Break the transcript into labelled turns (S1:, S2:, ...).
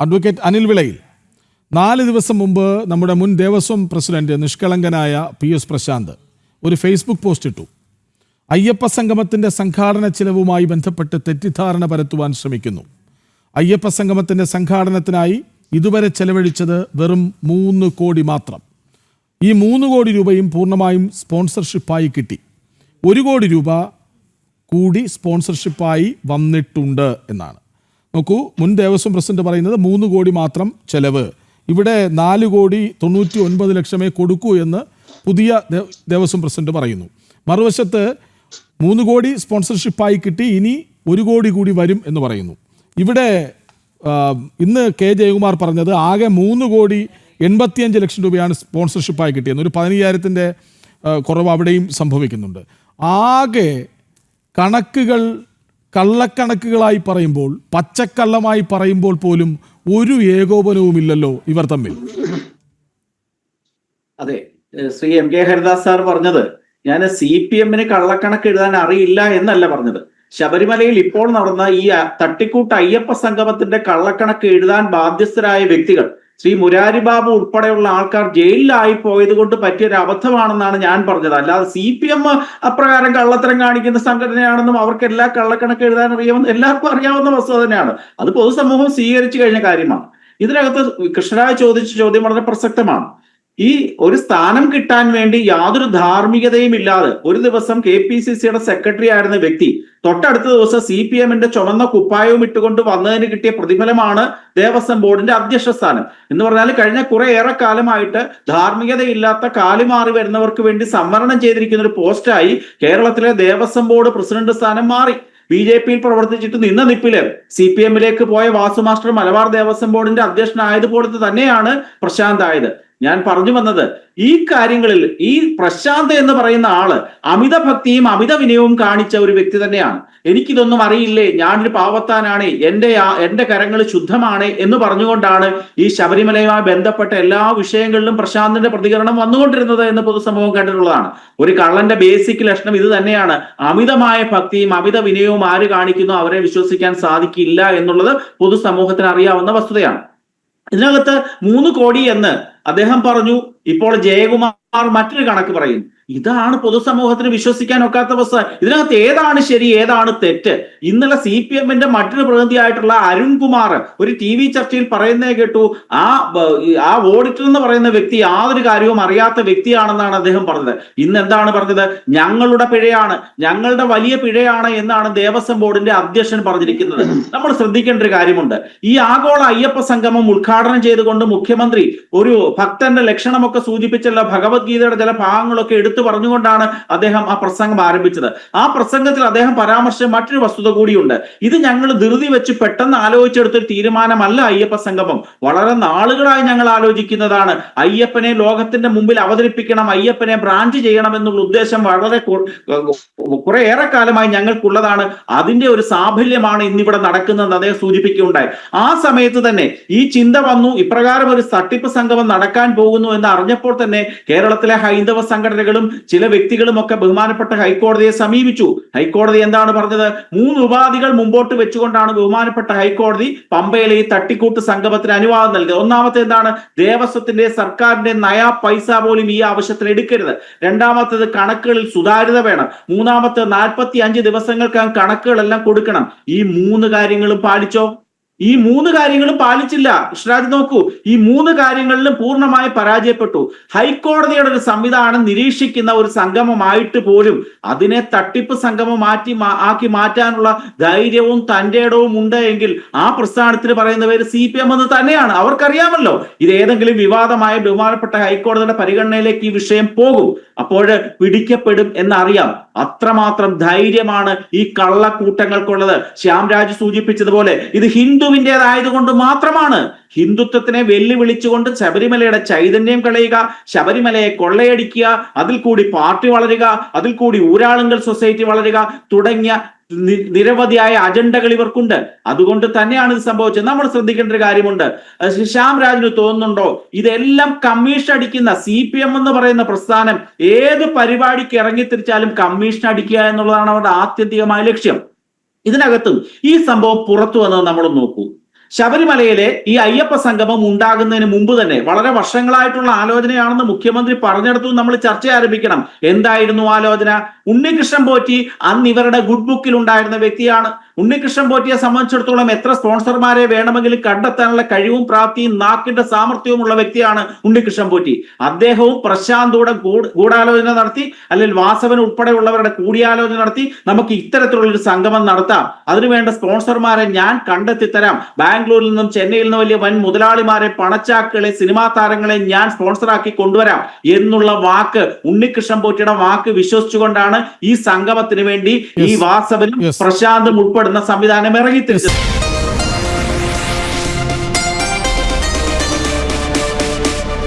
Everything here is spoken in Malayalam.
S1: അഡ്വക്കേറ്റ് അനിൽ വിളയിൽ 4 ദിവസം മുമ്പ് നമ്മുടെ മുൻ ദേവസ്വം പ്രസിഡന്റ് നിഷ്കളങ്കനായ PS പ്രശാന്ത് ഒരു ഫേസ്ബുക്ക് പോസ്റ്റ് ഇട്ടു. അയ്യപ്പ സംഗമത്തിൻ്റെ സംഘാടന ചിലവുമായി ബന്ധപ്പെട്ട് തെറ്റിദ്ധാരണ പരത്തുവാൻ ശ്രമിക്കുന്നു. അയ്യപ്പ സംഗമത്തിൻ്റെ സംഘാടനത്തിനായി ഇതുവരെ ചെലവഴിച്ചത് വെറും 3 കോടി മാത്രം. ഈ 3 കോടി രൂപയും പൂർണ്ണമായും സ്പോൺസർഷിപ്പായി കിട്ടി. 1 കോടി രൂപ കൂടി സ്പോൺസർഷിപ്പായി വന്നിട്ടുണ്ട് എന്നാണ്. നോക്കൂ, മുൻ ദേവസ്വം പ്രസിഡന്റ് പറയുന്നത് 3 കോടി മാത്രം ചെലവ്. ഇവിടെ 4,99 ലക്ഷമേ കൊടുക്കൂ എന്ന് പുതിയ ദേവസ്വം പ്രസിഡന്റ് പറയുന്നു. മറുവശത്ത് 3 കോടി സ്പോൺസർഷിപ്പായി കിട്ടി, ഇനി 1 കോടി കൂടി വരും എന്ന് പറയുന്നു. ഇവിടെ ഇന്ന് K. ജയകുമാർ പറഞ്ഞത് ആകെ 3,85 ലക്ഷം രൂപയാണ് സ്പോൺസർഷിപ്പായി കിട്ടിയെന്ന്. ഒരു 15,000-ൻ്റെ കുറവ് അവിടെയും സംഭവിക്കുന്നുണ്ട്. ആകെ കണക്കുകൾ കള്ളക്കണക്കുകളായി പറയുമ്പോൾ, പച്ചക്കള്ളമായി പറയുമ്പോൾ പോലും ഒരു ഏകോപനവുമില്ലല്ലോ ഇവർ തമ്മിൽ.
S2: അതെ, ശ്രീ MK ഹരിദാസ് സാർ പറഞ്ഞത്, ഞാൻ CPM-ന് കള്ളക്കണക്ക് എഴുതാൻ അറിയില്ല എന്നല്ല പറഞ്ഞത്. ശബരിമലയിൽ ഇപ്പോൾ നടന്ന ഈ തട്ടിക്കൂട്ട് അയ്യപ്പ സംഗമത്തിന്റെ കള്ളക്കണക്ക് എഴുതാൻ ബാധ്യസ്ഥരായ വ്യക്തികൾ, ശ്രീ മുരാരി ബാബു ഉൾപ്പെടെയുള്ള ആൾക്കാർ ജയിലിലായി പോയത് കൊണ്ട് പറ്റിയൊരു അബദ്ധമാണെന്നാണ് ഞാൻ പറഞ്ഞത്. അല്ലാതെ CPM അപ്രകാരം കള്ളത്തരം കാണിക്കുന്ന സംഘടനയാണെന്നും അവർക്ക് എല്ലാ കള്ളക്കണക്ക് എഴുതാൻ അറിയാമെന്ന് എല്ലാവർക്കും അറിയാവുന്ന വസ്തുത തന്നെയാണ്. അത് പൊതുസമൂഹം സ്വീകരിച്ചു കഴിഞ്ഞ കാര്യമാണ്. ഇതിനകത്ത് കൃഷ്ണരാജ് ചോദിച്ച ചോദ്യം വളരെ പ്രസക്തമാണ്. ഈ ഒരു സ്ഥാനം കിട്ടാൻ വേണ്ടി യാതൊരു ധാർമ്മികതയും ഇല്ലാതെ ഒരു ദിവസം KPCC-യുടെ സെക്രട്ടറി ആയിരുന്ന വ്യക്തി തൊട്ടടുത്ത ദിവസം CPM-ന്റെ ചുമന്ന കുപ്പായവും ഇട്ടുകൊണ്ട് വന്നതിന് കിട്ടിയ പ്രതിഫലമാണ് ദേവസ്വം ബോർഡിന്റെ അധ്യക്ഷ സ്ഥാനം. എന്ന് പറഞ്ഞാൽ കഴിഞ്ഞ ഏറെ കാലമായിട്ട് ധാർമ്മികതയില്ലാത്ത കാലുമാറി വരുന്നവർക്ക് വേണ്ടി സംവരണം ചെയ്തിരിക്കുന്ന ഒരു പോസ്റ്റായി കേരളത്തിലെ ദേവസ്വം ബോർഡ് പ്രസിഡന്റ് സ്ഥാനം മാറി. BJP-യിൽ പ്രവർത്തിച്ചിട്ട് നിന്ന നിപ്പില് CPM-ലേക്ക് പോയ വാസു മാസ്റ്റർ മലബാർ ദേവസ്വം ബോർഡിന്റെ അധ്യക്ഷനായതുപോലെ തന്നെയാണ് പ്രശാന്ത് ആയത്. ഞാൻ പറഞ്ഞു വന്നത്, ഈ കാര്യങ്ങളിൽ ഈ പ്രശാന്ത് എന്ന് പറയുന്ന ആള് അമിത ഭക്തിയും അമിത വിനയവും കാണിച്ച ഒരു വ്യക്തി തന്നെയാണ്. എനിക്കിതൊന്നും അറിയില്ലേ, ഞാനൊരു പാവത്താനാണ്, എന്റെ കരങ്ങൾ ശുദ്ധമാണ് എന്ന് പറഞ്ഞുകൊണ്ടാണ് ഈ ശബരിമലയുമായി ബന്ധപ്പെട്ട എല്ലാ വിഷയങ്ങളിലും പ്രശാന്തിന്റെ പ്രതികരണം വന്നുകൊണ്ടിരുന്നത് എന്ന് പൊതുസമൂഹം കണ്ടിട്ടുള്ളതാണ്. ഒരു കള്ളന്റെ ബേസിക് ലക്ഷണം ഇത് തന്നെയാണ്. അമിതമായ ഭക്തിയും അമിത വിനയവും ആര് കാണിക്കുന്നു അവരെ വിശ്വസിക്കാൻ സാധിക്കില്ല എന്നുള്ളത് പൊതുസമൂഹത്തിന് അറിയാവുന്ന വസ്തുതയാണ്. ഇതിനകത്ത് 3 കോടി എന്ന് അദ്ദേഹം പറഞ്ഞു. ഇപ്പോൾ ജയകുമാർ മറ്റൊരു കണക്ക് പറയുന്നു. ഇതാണ് പൊതുസമൂഹത്തിന് വിശ്വസിക്കാൻ ഒക്കാത്ത അവസ്ഥ. ഇതിനകത്ത് ഏതാണ് ശരി, ഏതാണ് തെറ്റ്? ഇന്നലെ CPM-ന്റെ മറ്റൊരു പ്രതിനിധിയായിട്ടുള്ള അരുൺകുമാർ ഒരു TV ചർച്ചയിൽ പറയുന്നേ കേട്ടു, ആ ഓഡിറ്റർ എന്ന് പറയുന്ന വ്യക്തി യാതൊരു കാര്യവും അറിയാത്ത വ്യക്തിയാണെന്നാണ് അദ്ദേഹം പറഞ്ഞത്. ഇന്ന് എന്താണ് പറഞ്ഞത്? ഞങ്ങളുടെ പിഴയാണ്, ഞങ്ങളുടെ വലിയ പിഴയാണ് എന്നാണ് ദേവസ്വം ബോർഡിന്റെ അധ്യക്ഷൻ പറഞ്ഞിരിക്കുന്നത്. നമ്മൾ ശ്രദ്ധിക്കേണ്ട ഒരു കാര്യമുണ്ട്. ഈ ആഗോള അയ്യപ്പ സംഗമം ഉദ്ഘാടനം ചെയ്തുകൊണ്ട് മുഖ്യമന്ത്രി ഒരു ഭക്തന്റെ ലക്ഷണമൊക്കെ സൂചിപ്പിച്ചല്ലോ, ഭഗവത്ഗീതയുടെ ചില ഭാഗങ്ങളൊക്കെ എടുത്തു പറഞ്ഞുകൊണ്ടാണ് അദ്ദേഹം ആ പ്രസംഗം ആരംഭിച്ചത്. ആ പ്രസംഗത്തിൽ അദ്ദേഹം പരാമർശിച്ച മറ്റൊരു വസ്തുത കൂടിയുണ്ട്. ഇത് ഞങ്ങൾ ധൃതി വെച്ച് പെട്ടെന്ന് ആലോചിച്ചെടുത്തൊരു തീരുമാനമല്ല അയ്യപ്പ സംഗമം. വളരെ നാളുകളായി ഞങ്ങൾ ആലോചിക്കുന്നതാണ്. അയ്യപ്പനെ ലോകത്തിന്റെ മുമ്പിൽ അവതരിപ്പിക്കണം, അയ്യപ്പനെ ബ്രാൻഡ് ചെയ്യണം എന്നുള്ള ഉദ്ദേശം ഏറെ കാലമായി ഞങ്ങൾക്കുള്ളതാണ്. അതിന്റെ ഒരു സാഫല്യമാണ് ഇന്നിവിടെ നടക്കുന്നതെന്ന് അദ്ദേഹം സൂചിപ്പിക്കുകയുണ്ടായി. ആ സമയത്ത് തന്നെ ഈ ചിന്ത വന്നു, ഇപ്രകാരം ഒരു തട്ടിപ്പ് സംഗമം നടക്കാൻ പോകുന്നു എന്ന് അറിഞ്ഞപ്പോൾ തന്നെ കേരളത്തിലെ ഹൈന്ദവ സംഘടനകളും ചില വ്യക്തികളും ഒക്കെ ബഹുമാനപ്പെട്ട ഹൈക്കോടതിയെ സമീപിച്ചു. ഹൈക്കോടതി എന്താണ് പറഞ്ഞത്? 3 ഉപാധികൾ മുമ്പോട്ട് വെച്ചുകൊണ്ടാണ് ബഹുമാനപ്പെട്ട ഹൈക്കോടതി പമ്പയിലെ ഈ തട്ടിക്കൂട്ട് സംഗമത്തിന് അനുവാദം നൽകിയത്. ഒന്നാമത്തെ എന്താണ്? ദേവസ്വത്തിന്റെ സർക്കാരിന്റെ നയാ പൈസ പോലും ഈ ആവശ്യത്തിന് എടുക്കരുത്. രണ്ടാമത്തേത് കണക്കുകളിൽ സുതാര്യത വേണം. മൂന്നാമത്തെ 45 ദിവസങ്ങൾക്കകം കണക്കുകളെല്ലാം കൊടുക്കണം. ഈ 3 കാര്യങ്ങളും പാലിച്ചോ? ഈ 3 കാര്യങ്ങളും പാലിച്ചില്ല. കൃഷ്ണരാജ് നോക്കൂ, ഈ 3 കാര്യങ്ങളിലും പൂർണ്ണമായി പരാജയപ്പെട്ടു. ഹൈക്കോടതിയുടെ ഒരു സംവിധാനം നിരീക്ഷിക്കുന്ന ഒരു സംഗമമായിട്ട് പോലും അതിനെ തട്ടിപ്പ് സംഗമം ആക്കി മാറ്റാനുള്ള ധൈര്യവും തന്റെ ഇടവും ഉണ്ട് എങ്കിൽ ആ പ്രസ്ഥാനത്തിന് പറയുന്ന പേര് CPM എന്ന് തന്നെയാണ്. അവർക്കറിയാമല്ലോ ഇത് ഏതെങ്കിലും വിവാദമായ ബഹുമാനപ്പെട്ട ഹൈക്കോടതിയുടെ പരിഗണനയിലേക്ക് ഈ വിഷയം പോകും, അപ്പോൾ പിടിക്കപ്പെടും എന്നറിയാം. അത്രമാത്രം ധൈര്യമാണ് ഈ കള്ളക്കൂട്ടങ്ങൾക്കുള്ളത്. ശ്യാംരാജ് സൂചിപ്പിച്ചതുപോലെ ഇത് ഹിന്ദുവിൻ്റെതായതുകൊണ്ട് മാത്രമാണ്. ഹിന്ദുത്വത്തിനെ വെല്ലുവിളിച്ചുകൊണ്ട് ശബരിമലയുടെ ചൈതന്യം കളയുക, ശബരിമലയെ കൊള്ളയടിക്കുക, അതിൽ കൂടി പാർട്ടി വളരുക, അതിൽ കൂടി ഊരാളുങ്കൽ സൊസൈറ്റി വളരുക തുടങ്ങിയ നിരവധിയായ അജണ്ടകൾ ഇവർക്കുണ്ട്. അതുകൊണ്ട് തന്നെയാണ് ഇത് സംഭവിച്ചത്. നമ്മൾ ശ്രദ്ധിക്കേണ്ട ഒരു കാര്യമുണ്ട്. ശ്യാംരാജിന് തോന്നുന്നുണ്ടോ ഇതെല്ലാം കമ്മീഷൻ അടിക്കുന്ന CPM എന്ന് പറയുന്ന പ്രസ്ഥാനം ഏത് പരിപാടിക്ക് ഇറങ്ങിത്തിരിച്ചാലും കമ്മീഷൻ അടിക്കുക എന്നുള്ളതാണ് അവരുടെ ആത്യന്തികമായ ലക്ഷ്യം. ഇതിനകത്തും ഈ സംഭവം പുറത്തു വന്നത് നമ്മൾ നോക്കൂ. ശബരിമലയിലെ ഈ അയ്യപ്പ സംഗമം ഉണ്ടാകുന്നതിന് മുമ്പ് തന്നെ വളരെ വർഷങ്ങളായിട്ടുള്ള ആലോചനയാണെന്ന് മുഖ്യമന്ത്രി പറഞ്ഞെടുത്തു നമ്മൾ ചർച്ച ആരംഭിക്കണം. എന്തായിരുന്നു ആലോചന? ഉണ്ണികൃഷ്ണൻ പോറ്റി അന്ന് ഇവരുടെ ഗുഡ് ബുക്കിൽ ഉണ്ടായിരുന്ന വ്യക്തിയാണ്. ഉണ്ണികൃഷ്ണൻ പോറ്റിയെ സംബന്ധിച്ചിടത്തോളം എത്ര സ്പോൺസർമാരെ വേണമെങ്കിലും കണ്ടെത്താനുള്ള കഴിവും പ്രാപ്തിയും നാക്കിന്റെ സാമർഥ്യവും ഉള്ള വ്യക്തിയാണ് ഉണ്ണികൃഷ്ണൻ പോറ്റി. അദ്ദേഹവും പ്രശാന്തോടെ ഗൂഢാലോചന നടത്തി, അല്ലെങ്കിൽ വാസവൻ ഉൾപ്പെടെയുള്ളവരുടെ കൂടിയാലോചന നടത്തി നമുക്ക് ഇത്തരത്തിലുള്ള ഒരു സംഗമം നടത്താം, അതിനുവേണ്ട സ്പോൺസർമാരെ ഞാൻ കണ്ടെത്തി തരാം, ബാംഗ്ലൂരിൽ നിന്നും ചെന്നൈയിൽ നിന്നും വലിയ വൻ മുതലാളിമാരെ, പണച്ചാക്കുകളെ, സിനിമാ താരങ്ങളെ ഞാൻ സ്പോൺസറാക്കി കൊണ്ടുവരാം എന്നുള്ള വാക്ക്, ഉണ്ണികൃഷ്ണൻ പോറ്റിയുടെ വാക്ക് വിശ്വസിച്ചുകൊണ്ടാണ് ഈ സംഗമത്തിന് വേണ്ടി ഈ വാസവനും പ്രശാന്തും ഉൾപ്പെടുന്ന സംവിധാനം ഇറങ്ങിത്തിരിച്ചത്.